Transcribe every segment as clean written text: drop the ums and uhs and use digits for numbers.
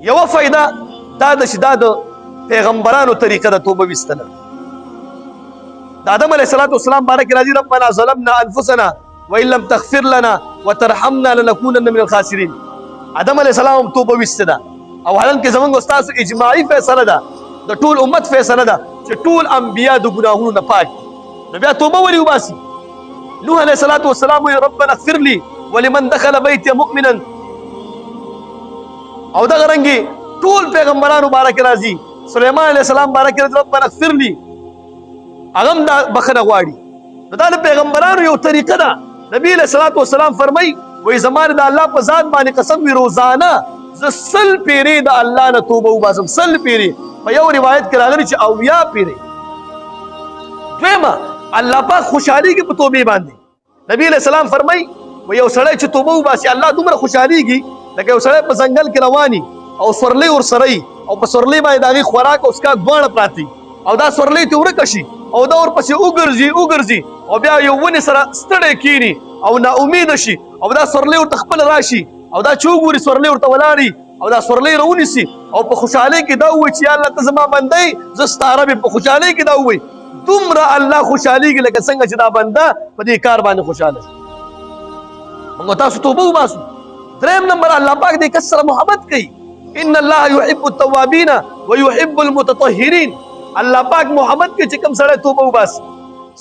یو فائدہ دا د شداد پیغمبرانو طریقه د توبه وستنه د آدم علیه السلام بارک راځي ربنا ظلمنا انفسنا وان لم تغفر لنا وترحمنا لنكونن من الخاسرين. آدم علیه السلام توبه وستنه او حالان کې زمونږ استاد اجماعي فیصله ده د ټول امت فیصله ده چې ټول انبیا د ګناهونو نه پاک نو بیا توبه ولې وباسي. نوح علیه السلام وی ربنا اغفر لي ولمن دخل بيتي مؤمنا او دغه رنګي ټول پیغمبرانو بارک راځي سليمان علیه السلام بارک راځي ربنا اغفر لي اغم دا بخنه غواړي نو دا د پیغمبرانو یو طریقه ده. نبی علیه السلام فرمای وای زمانه د الله په ذات باندې قسم وی روزانه ز سل پیری د الله نه توبه وباسم سل پیری په یو روایت کې راغلی چې اویا پیری. دویمه الله پاک خوشحالي کې په توبه باندې نبی علیہ السلام فرمای و یو سړی چې توبه وباسي الله دومره خوشحاليږي لکه یو سړی په ځنګل کې رواني او سورلۍ ورسره او په سورلۍ باندې د هغې خوراک او څښاک دواړه پراته او دا سورلۍ ترې ورکه شي او دا ورپسې وګرځي او بیا یو ونې سره ستړی کښېني او ناامیده شي او دا سورلۍ ورته خپله راشي او دا چې وګوري سورلۍ ورته ولاړي او دا سورلۍ راونیسي او په خوشحالۍ کې دا ووایي چې یا الله ته زما بنده یې زه ستا رب یم په خوشحالۍ کې دا ووایي دومره الله خوشحاليږي لکه څنګه چې دا بنده په دې کار باندې خوشحاله شي. موږ تاسو توبه وباسو. دریم نمبر الله پاک دې کس سره محبت کوي ان الله يحب التوابين ويحب المتطهرين. الله پاک محبت کوي چې کوم سره توبه وباسي.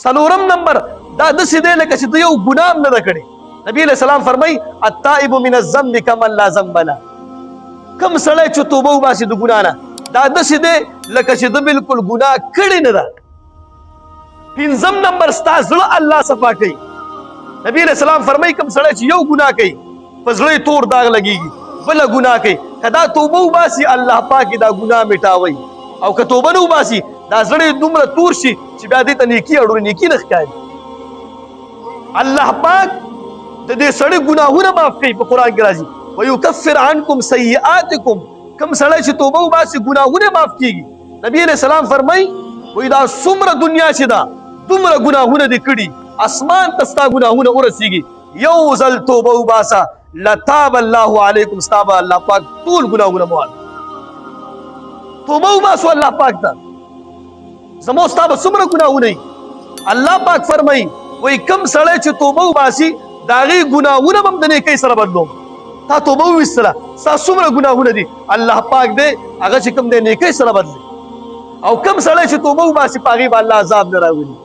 څلورم نمبر دا داسې دی لکه چې یو ګناه هم نه ده کړې. نبی علیہ السلام فرمایي التائب من الذنب كمن لا ذنب له. کوم سړی چې توبه وباسي د ګناه نه دا داسې دی لکه چې د بالکل ګناه کړې نه ده. پنځم نمبر ستا زړه الله صفا کوي. نبی علیہ السلام فرمایي کوم سړی چې یو ګناه کوي په زړه یې تور داغ لګېږي بله ګناه کوي که دا توبه وباسي الله پاک دا ګناه میټاوي او که توبه نه وباسي دا زړه یې دومره تور شي چې بیا دې ته نیکي اړوي نیکي نه ښکاري. الله پاک د دې سړي ګناهونه معاف کوي په قرآن کې راځي ویکفر عنکم سیئاتکم. کوم سړی چې توبه وباسي ګناهونه معاف کېږي. نبی علیہ السلام فرمایي وایي دا څومره دنیا چې ده دومره ګناهونه دې کړي اسمان ته ستا ګناهونه ورسېږي یو ځل توبه وباسه لتاب الله علیکم ستا به الله پاک ټول ګناهونه معاف. توبه وباسو الله پاک ته زموږ ستا به څومره ګناهونه وي. الله پاک فرمایي وایي کوم سړی چې توبه وباسي د هغې ګناهونه به هم د نیکۍ سره بدلوم. تا توبه وویستله ستا څومره ګناهونه دي الله پاک دی هغه چې کوم دی نیکۍ سره بدلوي او کوم سړی چې توبه وباسي په هغې به الله عذاب نه راولي.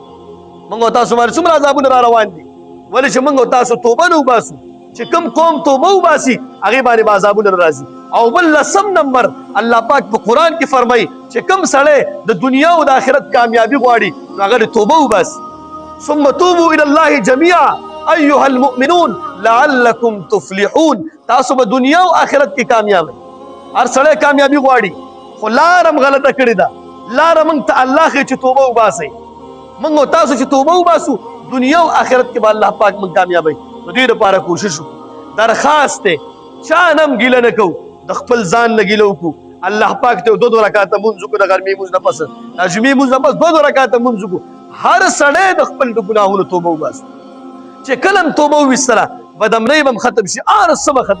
موږ او تاسو باندې څومره عذابونه را روان دي ولې چې موږ او تاسو توبه نه وباسو. چې کوم قوم توبه وباسي هغې باندې به عذابونه نه راځي. او بل لسم نمبر الله پاک په قرآن کې فرمایي چې کوم سړی د دنیا او د آخرت کامیابي غواړي نو هغه توبه وباسي. ثم توبوا الى الله جميعا ايها المؤمنون لعلكم تفلحون. تاسو به دنیا او آخرت کې کامیاب هر سړی کامیابي غواړي خو لاره هم غلطه کړې ده. لاره موږ ته الله ښیي چې توبه وباسئ. موږ او تاسو چې توبه وباسو دنیا او آخرت کې به الله پاک موږ کامیابوي. نو دې دپاره کوشش وکړو. درخواست دی چا نه هم ګیله نه کوو د خپل ځان نه ګیله وکړو. الله پاک ته دو رکعاته مونځ وکړو د غرمې مونځ نه پس د جمعې مونځ نه پس دو رکعاته مونځ وکړو. هر سړی د خپل د ګناهونو توبه وباسي. چې کله هم توبه وویستله بدمرۍ به هم ختم شي هر څه به ختم